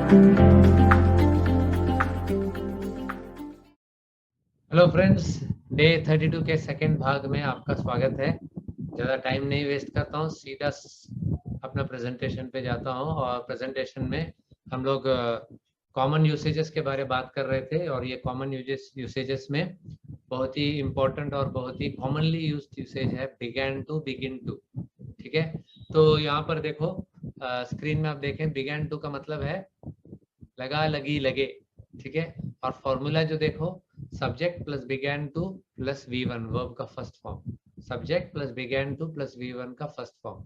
Hello friends, day 32 के second भाग में आपका स्वागत है। ज़्यादा टाइम नहीं वेस्ट करता हूँ, सीधा अपना प्रेजेंटेशन पे जाता हूँ। और प्रेजेंटेशन में हम लोग कॉमन यूसेजेस के बारे में बात कर रहे थे, और ये कॉमन यूसेजेस में बहुत ही इम्पोर्टेंट और बहुत ही कॉमनली यूज्ड यूसेज है बिगैन टू, बिगिन टू। ठीक है, तो यहाँ पर देखो, स्क्रीन में आप देखें, बिगैन टू का मतलब है लगा, लगी, लगे। ठीक है, और फॉर्मूला जो देखो, subject plus began to plus V1 verb का first form, subject plus began to plus V1 का फर्स्ट फॉर्म।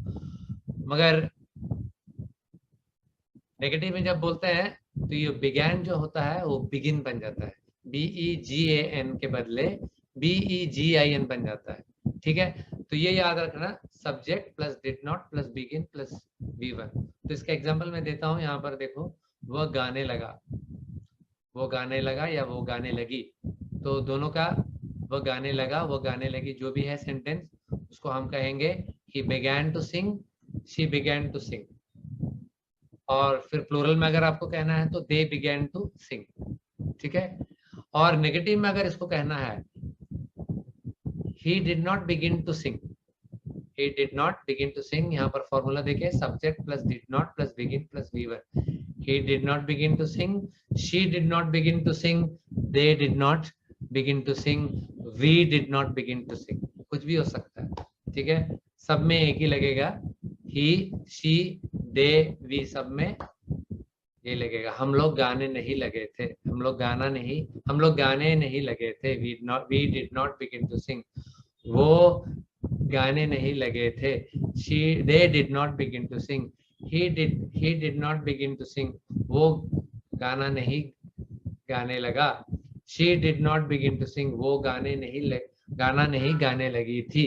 मगर नेगेटिव में जब बोलते हैं तो ये बिगैन जो होता है वो बिगिन बन जाता है, BEGAN के बदले BEGIN बन जाता है। ठीक है, तो ये याद रखना, subject plus did not plus begin plus V1। तो इसका एग्जांपल मैं देता हूँ, यहाँ पर देखो, वह गाने लगा, वो गाने लगा या वो गाने लगी। तो दोनों का, वो गाने लगा, वो गाने लगी, जो भी है सेंटेंस, उसको हम कहेंगे he began to sing, she began to sing। और फिर प्लूरल में अगर आपको कहना है तो they began to sing। ठीक है, और नेगेटिव में अगर इसको कहना है he did not begin to sing, he did not begin to sing। यहाँ पर फॉर्मूला देखिए, subject plus did not plus begin plus V1। he did not begin to sing, she did not begin to sing, they did not begin to sing, we did not begin to sing। कुछ भी हो सकता है। ठीक है, सब में एक ही लगेगा, he, she, they, we, सब में ये लगेगा। हम लोग गाने नहीं लगे थे, हम लोग गाने नहीं लगे थे, we did not begin to sing। वो गाने नहीं लगे थे, they did not begin to sing। he did not begin to sing। वो गाना नहीं गाने लगा। she did not begin to sing। वो गाना नहीं गाने लगी थी।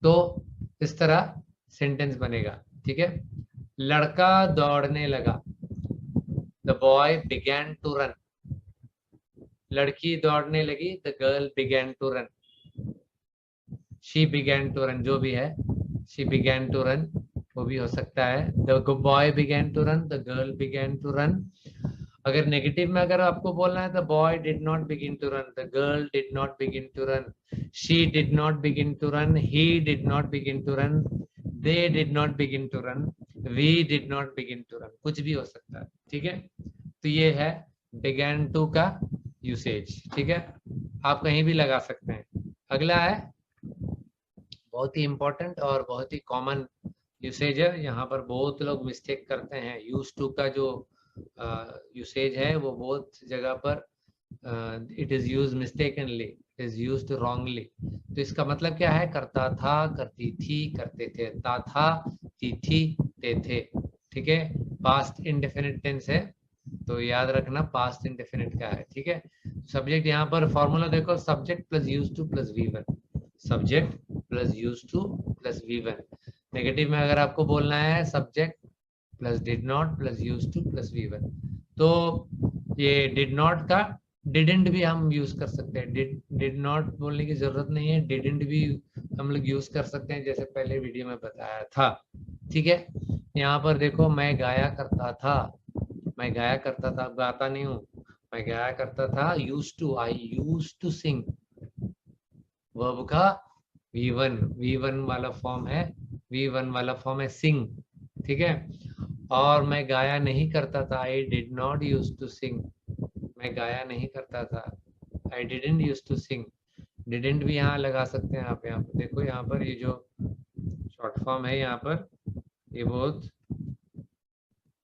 तो इस तरह सेंटेंस बनेगा। ठीक है, लड़का दौड़ने लगा, the boy began to run। लड़की दौड़ने लगी, the girl began to run। she began to run, जो भी है, she began to run, वो भी हो सकता है। the boy began to run, the girl began to run। अगर नेगेटिव में अगर आपको बोलना है, the boy did not begin to run, the girl did not begin to run, she did not begin to run, he did not begin to run, they did not begin to run, we did not begin to run। कुछ भी हो सकता है। ठीक है, तो ये है began to का यूसेज। ठीक है, आप कहीं भी लगा सकते हैं। अगला है बहुत ही इंपॉर्टेंट और बहुत ही कॉमन यूसेज है, यहाँ पर बहुत लोग मिस्टेक करते हैं। यूज टू का जो यूसेज है वो बहुत जगह पर it is use mistakenly, it is used wrongly. तो इसका मतलब क्या है, करता था, करती थी, करते थे, ता था, ती थी, ते थे। ठीक है, पास्ट इंडेफिनिट टेंस है, तो याद रखना पास्ट इंडेफिनिट का है। ठीक है, सब्जेक्ट यहाँ पर फॉर्मूला देखो, subject plus use to plus V1, subject plus use to plus V1। Negative में अगर आपको बोलना है, subject plus did not plus use to plus V1। तो ये डिड नॉट का डिडेंट भी हम यूज कर सकते हैं, डिड नॉट बोलने की जरूरत नहीं है, डिडेंट भी हम लोग यूज कर सकते हैं, जैसे पहले वीडियो में बताया था। ठीक है, यहाँ पर देखो, मैं गाया करता था, मैं गाया करता था, गाता नहीं हूँ, मैं गाया करता था। Use to, I use to sing, verb का V1 वाला फॉर्म है, V1 वाला फॉर्म है सिंग। ठीक है, और मैं गाया नहीं करता था, I did not use to sing, मैं गाया नहीं करता था, I didn't use to sing. Didn't भी यहाँ लगा सकते हैं आप। यहाँ पर देखो, यहाँ पर ये जो शॉर्ट फॉर्म है, यहाँ पर ये बहुत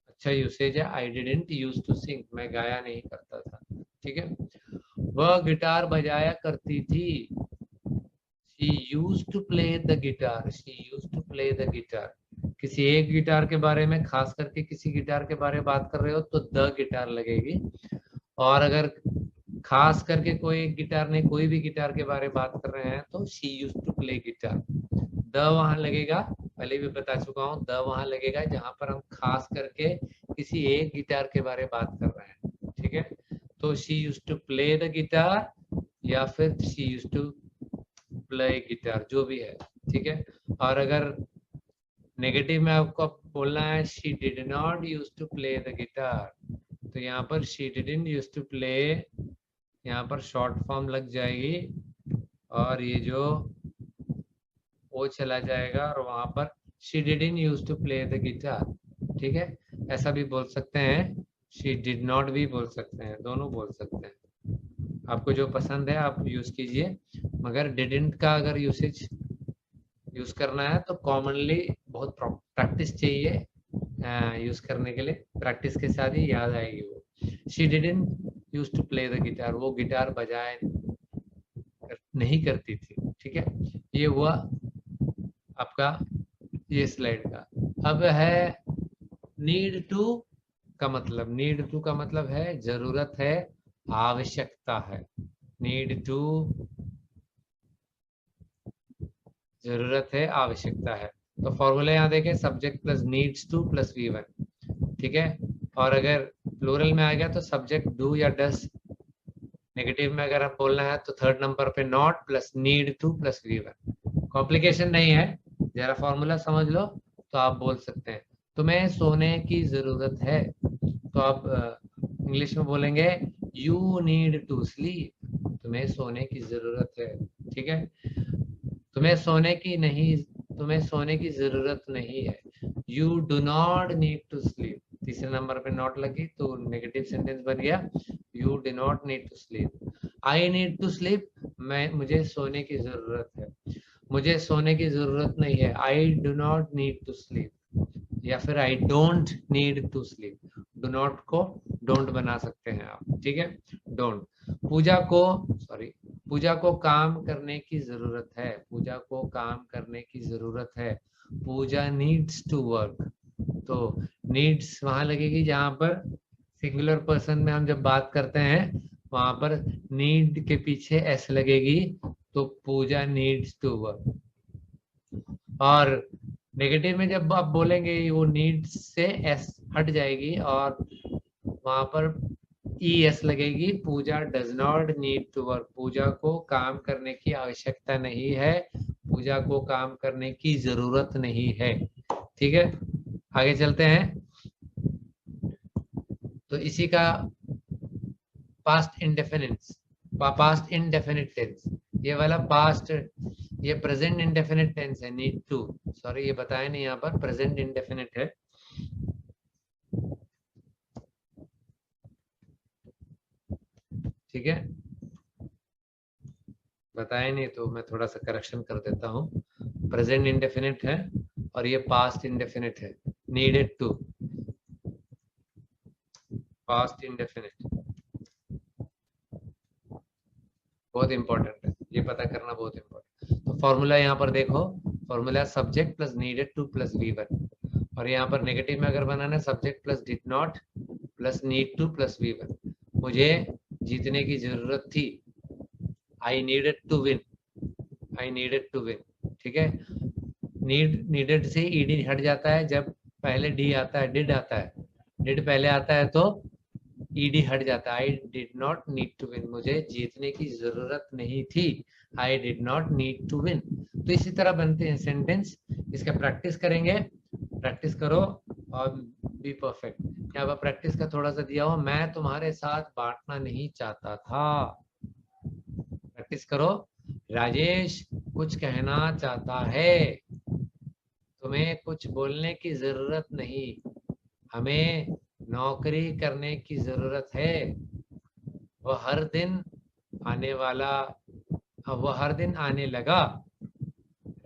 अच्छा यूसेज है, I didn't use to sing, मैं गाया नहीं करता था। ठीक है, वह गिटार बजाया करती थी, she used to play the guitar, she used to play the guitar। किसी एक गिटार के बारे में, खास करके किसी गिटार के बारे में बात कर रहे हो तो द गिटार लगेगी। और अगर खास करके कोई एक गिटार नहीं, कोई भी गिटार के बारे में बात कर रहे हैं तो she used to play guitar, the वहां लगेगा। पहले भी बता चुका हूँ, द वहां लगेगा जहां पर हम खास करके किसी एक गिटार के बारे में बात कर रहे हैं। ठीक है, तो she used to play the guitar या फिर she used to play guitar, जो भी है। ठीक है, और अगर नेगेटिव में आपको बोलना है, she did not used to play the guitar, तो तो यहाँ पर she didn't use to play, यहाँ पर शॉर्ट फॉर्म लग जाएगी और ये जो वो चला जाएगा और वहां पर she didn't use to play the guitar. ठीक है, ऐसा भी बोल सकते हैं, शी डिड नॉट भी बोल सकते हैं, दोनों बोल सकते हैं। आपको जो पसंद है आप यूज कीजिए, मगर डिडंट का अगर यूसेज यूज करना है तो कॉमनली बहुत प्रैक्टिस चाहिए यूज करने के लिए, प्रैक्टिस के साथ ही याद आएगी वो। She didn't use to play the guitar, वो गिटार बजाए नहीं करती थी। ठीक है, ये हुआ आपका ये स्लाइड का। अब है नीड टू का मतलब, नीड टू का मतलब है जरूरत है, आवश्यकता है। नीड टू जरूरत है, आवश्यकता है। तो फॉर्मूला यहाँ देखें, subject plus needs to plus V1। ठीक है, और अगर प्लूरल में आ गया तो सब्जेक्ट डू या डस, नेगेटिव में अगर हम बोलना है तो थर्ड नंबर पे not plus need to plus V1। Complication नहीं है, जरा फॉर्मूला समझ लो तो आप बोल सकते हैं तुम्हें सोने की जरूरत है, तो आप इंग्लिश में बोलेंगे यू नीड टू स्लीप, तुम्हें सोने की जरूरत है। ठीक है, तुम्हें सोने की जरूरत नहीं है, you do not need to sleep. तीसरे नंबर पे नॉट लगी तो नेगेटिव सेंटेंस बन गया, you do not need to sleep. I need to sleep, मुझे सोने की जरूरत है, मुझे सोने की जरूरत नहीं है, I do not need to sleep. या फिर I don't need to sleep, do not को डोंट बना सकते हैं आप। ठीक है, डोंट। पूजा को काम करने की जरूरत है, पूजा को काम करने की जरूरत है, पूजा नीड्स टू वर्क। तो नीड्स वहां लगेगी जहां पर सिंगुलर पर्सन में हम जब बात करते हैं वहां पर नीड के पीछे एस लगेगी, तो पूजा नीड्स टू वर्क। और नेगेटिव में जब आप बोलेंगे वो नीड्स से एस हट जाएगी और वहां पर ES लगेगी, Pooja does not need to work, Pooja को काम करने की आवश्यकता नहीं है, पूजा को काम करने की जरूरत नहीं है। ठीक है, आगे चलते हैं। तो इसी का पास्ट इंडेफिनिट टेंस, ये वाला पास्ट, ये प्रेजेंट इंडेफिनिट टेंस है, नीड टू, सॉरी ये बताया नहीं, यहाँ पर प्रेजेंट इंडेफिनिट है। ठीक है, बताया नहीं तो मैं थोड़ा सा करेक्शन कर देता हूँ। प्रेजेंट इंडेफिनिट है और ये पास्ट इंडेफिनिट है, नीडेड टू, पास्ट इंडेफिनिट। बहुत इंपॉर्टेंट है, ये पता करना बहुत इंपॉर्टेंट। तो फॉर्मूला यहाँ पर देखो, formula subject plus needed to plus V1, और यहाँ पर नेगेटिव में अगर बनाना है subject plus did not plus need to plus V1। मुझे जीतने की जरूरत थी, I needed to win, I needed to win. ठीक है, नीडेड से ईडी हट जाता है जब पहले डी आता है, डिड आता है, डिड पहले आता है तो ईडी हट जाता है। I did not need to win, मुझे जीतने की जरूरत नहीं थी, I did not need to win. तो इसी तरह बनते हैं सेंटेंस, इसका प्रैक्टिस करेंगे, प्रैक्टिस करो और बी परफेक्ट। यहाँ पर प्रैक्टिस का थोड़ा सा दिया हो, मैं तुम्हारे साथ बांटना नहीं चाहता था, प्रैक्टिस करो। राजेश कुछ कहना चाहता है, तुम्हें कुछ बोलने की जरूरत नहीं, हमें नौकरी करने की जरूरत है, वह हर दिन आने वाला, वह हर दिन आने लगा।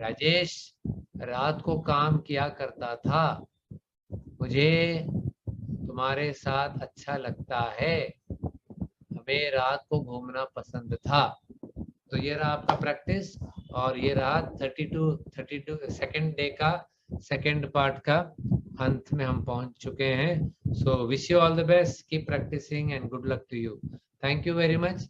राजेश रात को काम किया करता था, मुझे तुम्हारे साथ अच्छा लगता है, हमें रात को घूमना पसंद था। तो ये रहा आपका प्रैक्टिस, और ये रहा 32 सेकेंड डे का सेकेंड पार्ट का अंत में हम पहुंच चुके हैं। So wish you all the best, keep practising and good luck to you. Thank you very much.